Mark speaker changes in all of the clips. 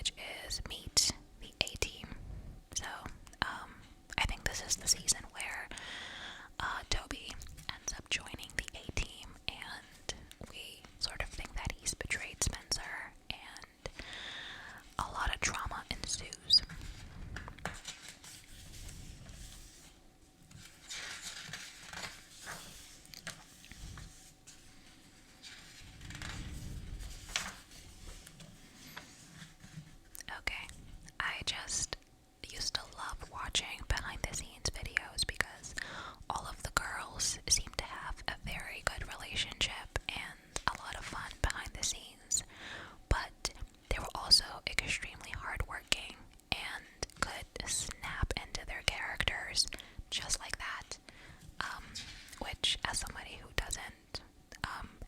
Speaker 1: which is meet the A-team. So, I think this is the season where Toby ends up joining the A-team, and we sort of think that he's betrayed Spencer, and a lot of drama ensues. Okay, I just used to love watching behind the scenes videos because all of the girls seem to have a very good relationship and a lot of fun behind the scenes, but they were also extremely hardworking and could snap into their characters just like that, which, as somebody who doesn't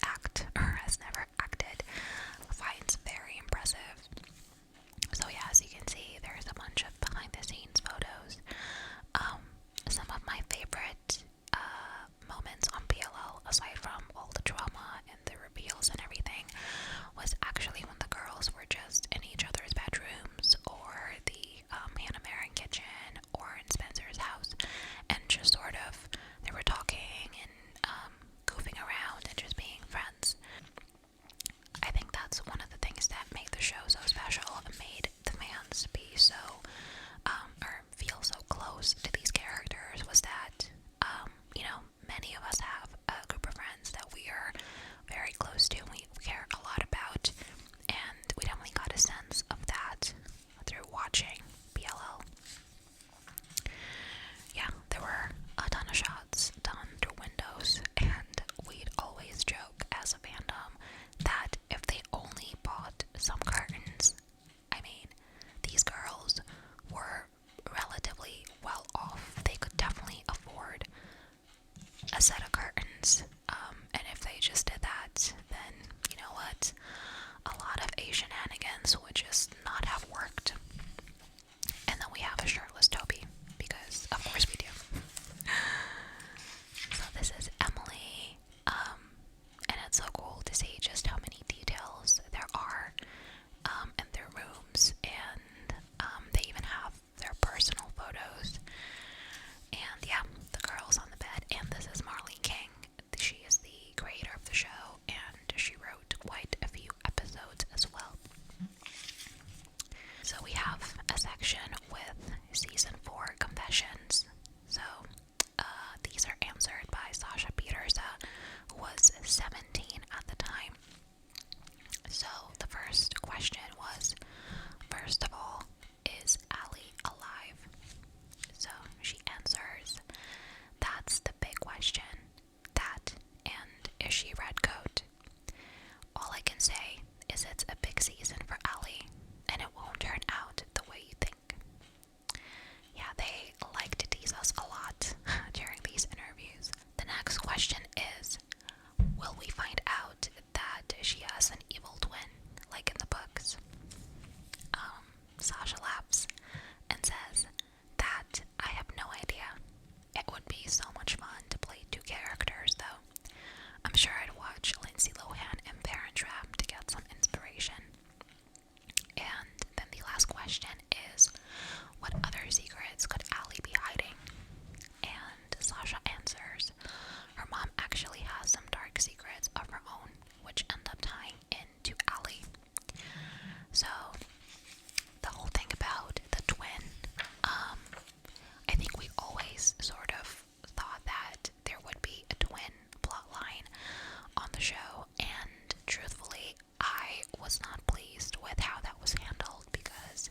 Speaker 1: act or has never acted, finds very impressive. So yeah, as you can see, there's a bunch of behind the scenes photos. Some of my favorite moments on PLL, aside from all the drama and the reveals and everything, was actually when the girls were just in each other's bedrooms, or the Hannah Marin kitchen, or in Spencer's house, and just sort of, they were talking and goofing around and just being friends. I think that's one of the things that made the show so special and made the fans be so, or feel so close to these characters, was that, many of us have a group of friends that we are very close to and we care a lot about, and we definitely got a sense of that through watching BLL. Yeah, there were a ton of shots done through windows, and we'd always joke as a fandom that if they only bought some curtains, I mean, these girls were relatively well off. They could definitely afford a set of curtains, and if they just did that, then, you know what, a lot of Asian shenanigans would just not have worked. And then we have a shirtless Toby, because of course we do. So this is Emily, and it's so cool to see just how many details there are in their rooms, and they even have their personal photos. And yeah, the girls on the bed, and this is Marlene King. She is the creator of the show, and she wrote quite a few episodes as well. So we have a section with season 4 confessions. So these are answered by Sasha Petersa, who was 17 at the time. So the first question was, first of all, is Allie alive? So she answers, that's the big question. That, and is she Redcoat? All I can say is it's a big season for Allie, and it won't turn out the way you think. Yeah, they like to tease us a lot during these interviews. The next question is, will we find out that she has an evil twin, like in the books? Sasha laughs and says that I have no idea. It would be so much fun to play 2 characters, though. I'm sure I'd watch Lindsay Lohan and Parent Trap to get some inspiration. And then the last question is, what other secrets could Allie be hiding? And Sasha answers, her mom actually has some dark secrets of her own, which end up tying into Allie. So, the whole thing about the twin, I think we always sort of thought that there would be a twin plotline on the show, and truthfully, I was not pleased with how that was handled, because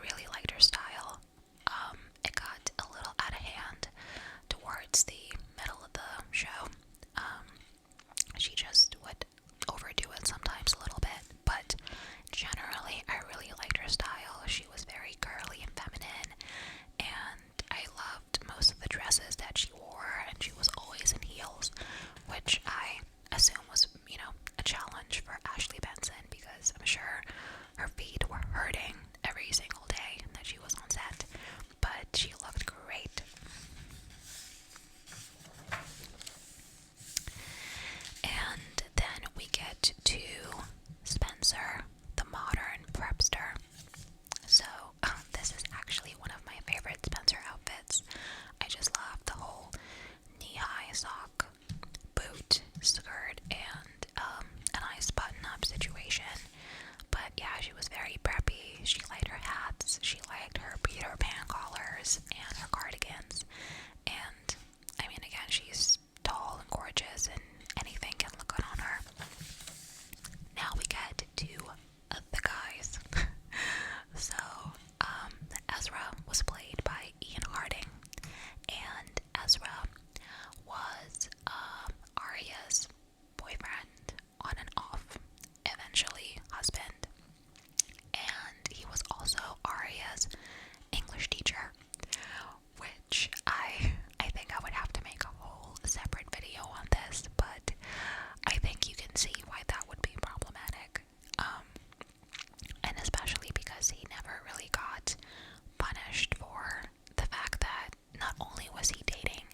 Speaker 1: really liked her style. It got a little out of hand towards the middle of the show. She just would overdo it sometimes a little bit, but generally I really liked her style. She was very girly and feminine, and I loved most of the dresses that she wore, and she was always in heels, which I assume was, a challenge for Ashley Benson, because I'm sure her feet were hurting every single day that she was on set, but she looked great. And then we get to Spencer, the modern prepster. So, this is actually one of my favorite Spencer outfits. I just love the whole knee-high sock, boot, skirt, and a nice button-up situation. But yeah, she was very preppy. She liked her hats, she liked her Peter Pan collars, and her cardigans. And, I mean, again, she's tall and gorgeous, and anything can look good on her. Now we get to the guys. So, Ezra was played by Ian Harding, and Ezra was Arya's boyfriend on and off, eventually husband, and he was also Arya's English teacher, which I think I would have to make a whole separate video on this, but I think you can see why that would be problematic, and especially because he never really got punished for the fact that not only was he dating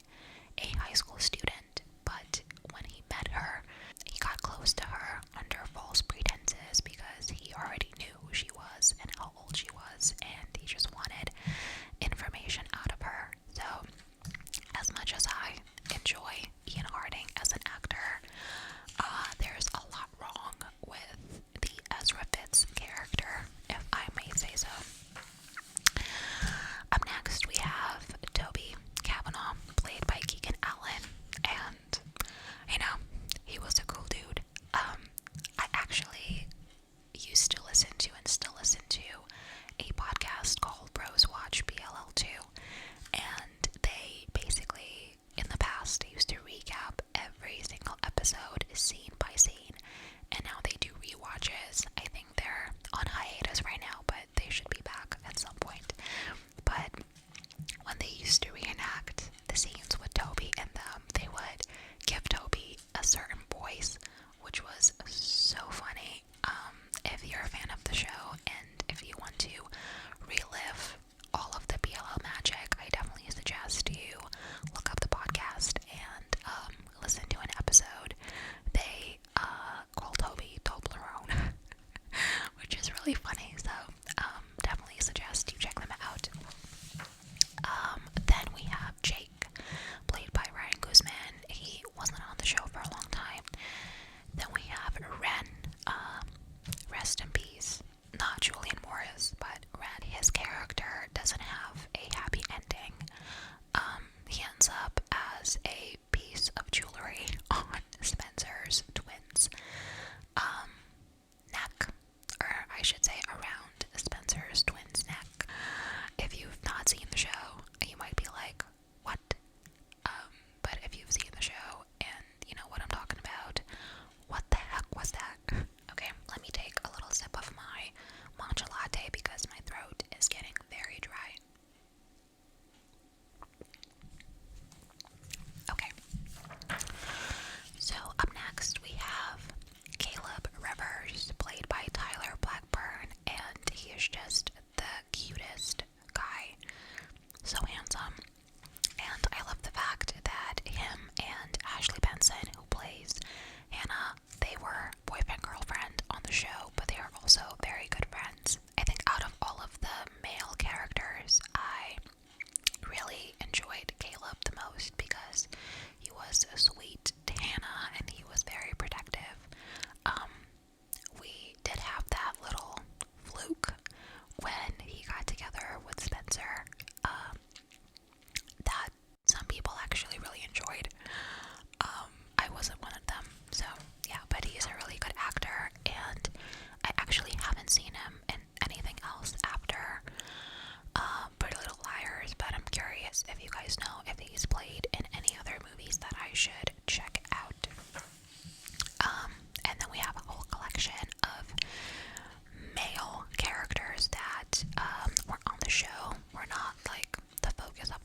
Speaker 1: a high school student, but when he met her, he got close to her under false pretenses because he already knew who she was and how old she was, and he just wanted information out of her. So, as much as I enjoy Ian Harding as an actor, there's a lot wrong with the Ezra Fitz character, if I may say so. Up next, we have Toby Kavanaugh, played by Keegan Allen, and, he was a cool dude. I actually used to listen to and still listen to a podcast called Rosewood BLL2, and they basically, in the past, used to read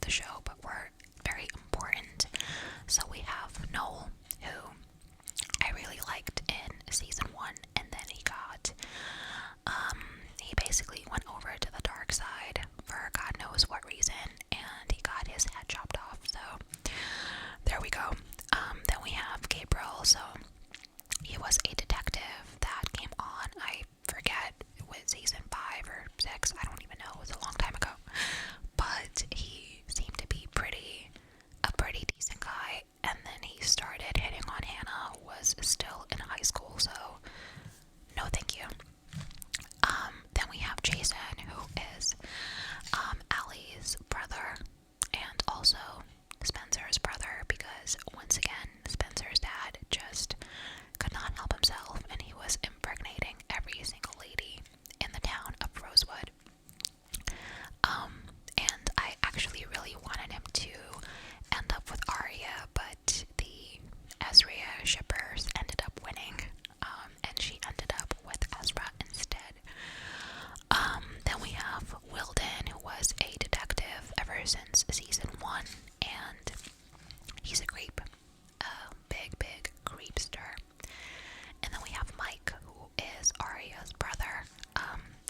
Speaker 1: the show, but were very important. So we have Noel, who I really liked in season 1, and then he basically went over to the dark side for God knows what reason, and he got his head chopped off, so there we go. Then we have Gabriel, so he was a detective that came on, I forget, it was season 5 or 6, I don't even know, it was a long time ago, but he seemed to be a pretty decent guy, and then he started hitting on Hannah, who was still in high school, so no thank you. Then we have Jason, who is Allie's brother, and also Spencer's brother, because once again, Spencer's dad just could not help himself, and he was impregnating every single lady in the town of Rosewood. And I actually really wanted him to end up with Arya, but the Ezria shippers ended up winning, and she ended up with Ezra instead. Then we have Wilden, who was a detective ever since season 1, and he's a creep, a big creepster. And then we have Mike, who is Arya's brother,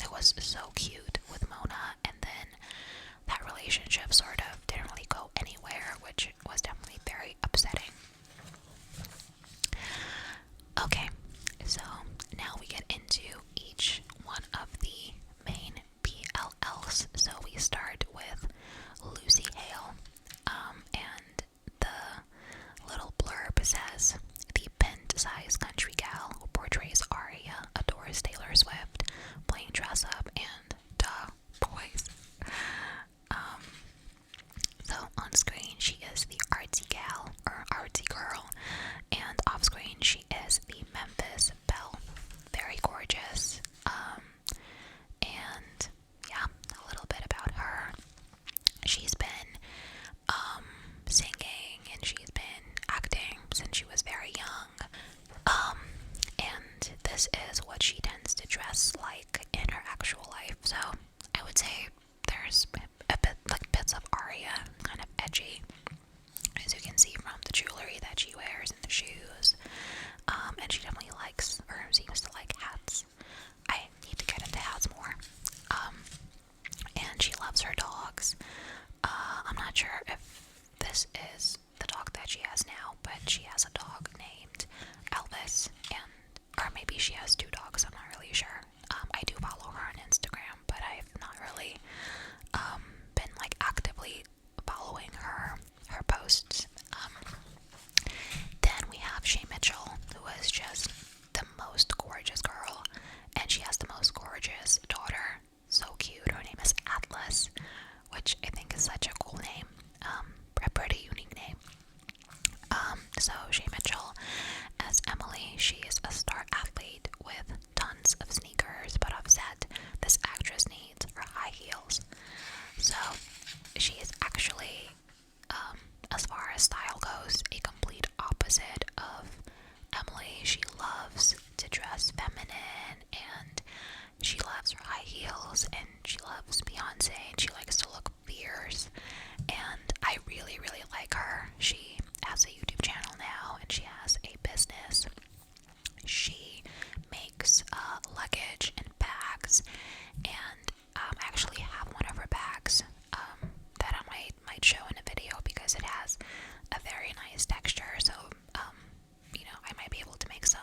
Speaker 1: who was so cute with Mona, and then that relationship sort of didn't really go anywhere, which was definitely very upsetting. Okay, so now we get into each one of the main PLLs. So we start with Lucy Hale, and the little blurb says, the pint-sized country gal who portrays Arya adores Taylor Swift, playing dress-up and boys. So on screen she is the artsy gal, or artsy girl, and off screen she is the Memphis Belle. Very gorgeous. And yeah, a little bit about her. She's been singing and she's been acting since she was very young. And this is what she tends to dress like in her actual life. So I would say there's a bit like bits of Arya, kind of edgy, as you can see from the jewelry that she wears and the shoes. And she definitely likes, or seems to like, hats. I need to get into hats more. And she loves her dogs. I'm not sure if this is the dog that she has now, but she has a dog named Elvis, or maybe she has 2 dogs, I'm not really sure. I do follow her on Instagram, but I've not really been like actively following her posts. Then we have Shay Mitchell, who is just the most gorgeous girl, and she has the most gorgeous daughter. So cute. Her name is Atlas, which I think is such a cool name, a pretty unique name. So Shay Mitchell as Emily, she is a star athlete with tons of sneakers, but offset, this actress needs her high heels. So she is actually, as far as style goes, a complete opposite of Emily. She loves to dress feminine, and she loves her high heels, and she loves Beyonce, and she likes to look fierce, and I really like her. She has a YouTube channel now, and she has a business. She makes luggage and bags, and I actually have one of her bags that I might show in a video because it has a very nice texture, so I might be able to make some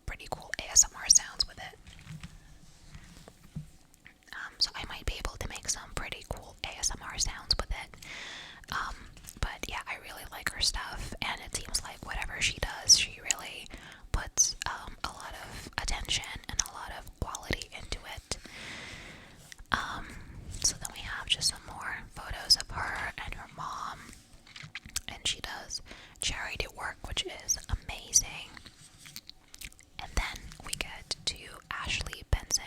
Speaker 1: pretty cool ASMR sounds with it. But yeah, I really like her stuff, and it seems like whatever she does, she really puts a lot of attention and a lot of quality into it. So then we have just some more photos of her and her mom, and she does charity work, which is amazing. And then we get to Ashley Benson.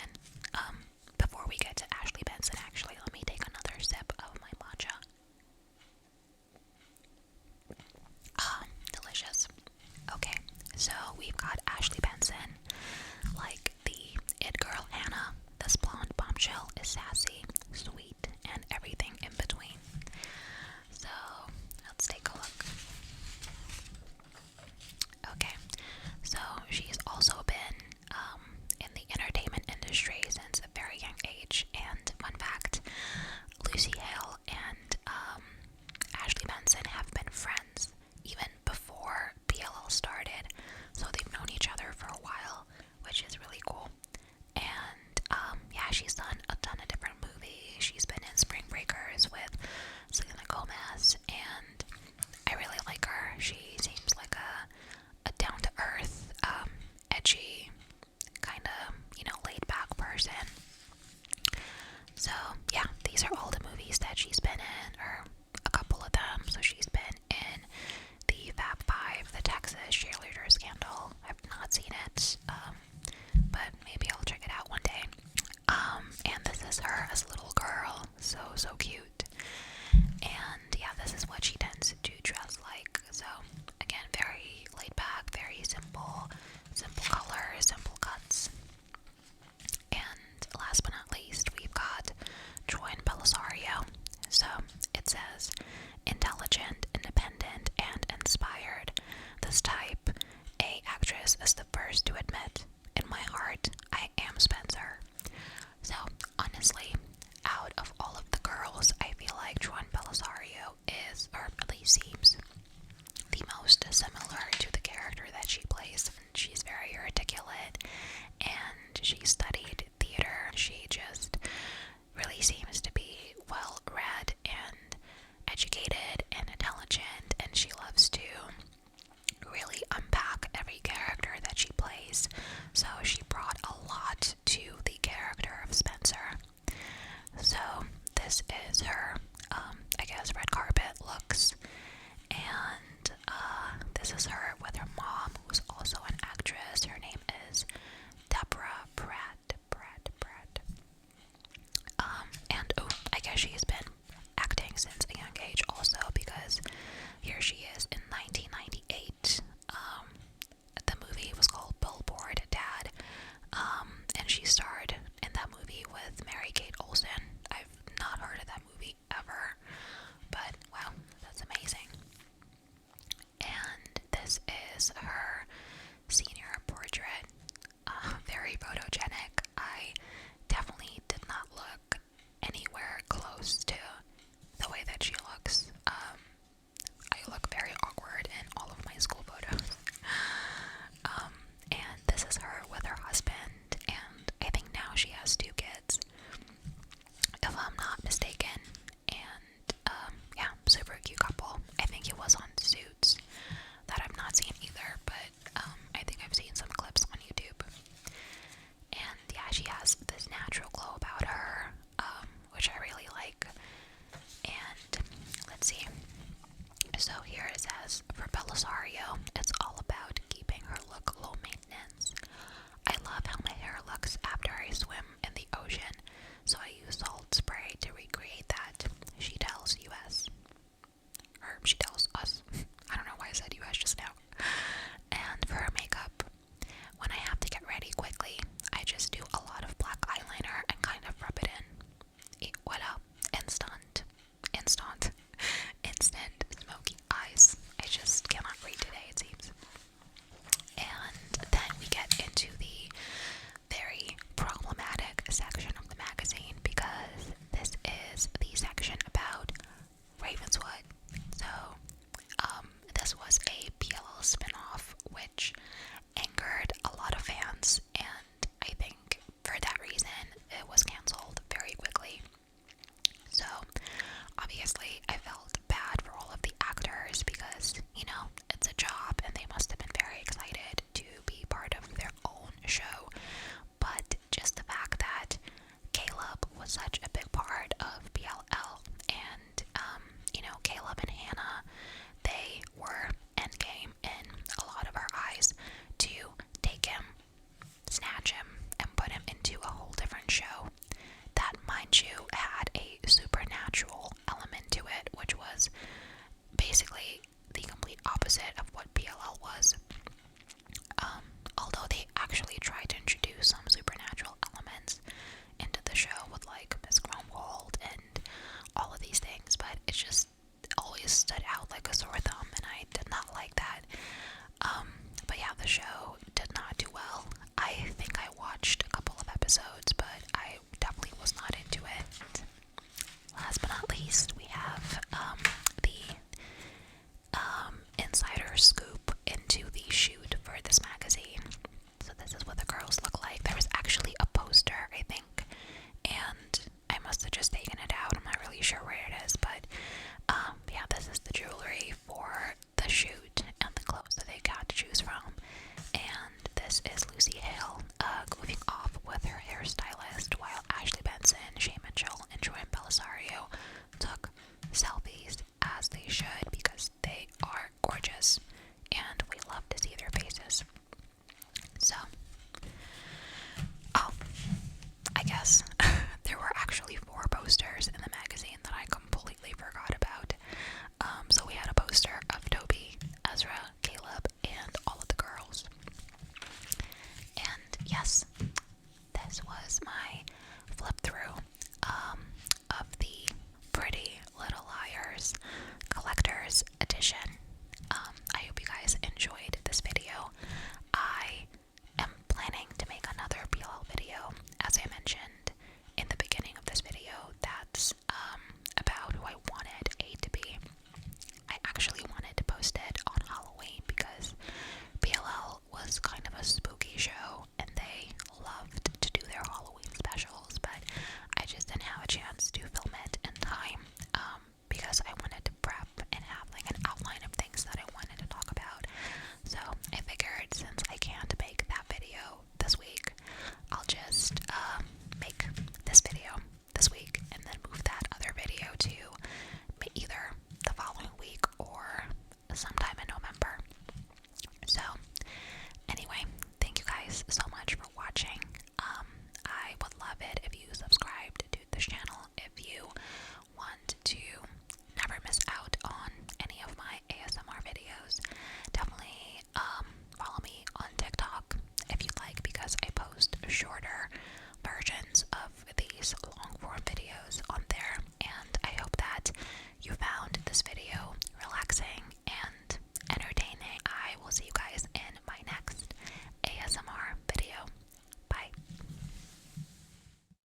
Speaker 1: Before we get to Ashley Benson, actually, let me take another sip of my matcha. Delicious. Okay, so we've got Ashley Benson, like the it girl Hannah. This blonde bombshell is sassy, sweet, and everything in between. Lucy Hale and Ashley Benson have been friends even before PLL started, so they've known each other for a while, which is really cool. And yeah, she's done a ton of different movies. She's been in Spring Breakers with Selena Gomez, and I really like her. She seems like a down-to-earth, edgy, kind of, laid-back person. So, yeah, these are all the movies that she's been in, or a couple of them. So she's been in the Fab Five, the Texas cheerleader scandal. I've not seen it, but maybe I'll check it out one day. And this is her as a little girl, so cute. And yeah, this is what she tends to dress like. So again, very laid back, very simple colors, simple cuts. And last but not least, we've got Troian Bellisario. So it says, intelligent, independent, and inspired. This type A actress is the first to admit, in my heart, I am Spencer. So honestly, out of all of the girls, I feel like Troian Bellisario is, or at least seems, the most similar to the character that she plays. She's very articulate, and she studied theater. She just really seems to be well read and educated and intelligent, and she loves to really unpack every character that she plays. So she brought a lot to the character of Spencer. So this is her, I guess, red carpet looks, and this is her with her mom, who's also an actress. Her name is Deborah Pratt. And I guess she's been acting since a young age also, because here she is in 1998. The movie was called Billboard Dad, and she starred in that movie with Mary-Kate Olsen. I've not heard of that movie ever, but wow, that's amazing. And this is her senior portrait. Very photogenic. I definitely did not look anywhere close to the way that she looks. I look very awkward in all of my school photos. And this is her with her husband, and I think now she has 2 kids, if I'm not mistaken. And yeah, super cute couple. I think it was on Suits that I've not seen either, but I think I've seen some clips on YouTube. And yeah, she has this natural glow about her, which I really like. And let's see. So here it says, for Bellisario, it's all about keeping her look low maintenance. I love how my hair looks after I swim in the ocean, so I use salt spray to recreate that, she tells US. Or she tells us. I don't know why I said US just now. And for her makeup, when I have to get ready quickly, I just do a lot of black eyeliner and kind of rub it in. Voila. Instant smoky eyes. I just cannot read today, it seems. And then we get into the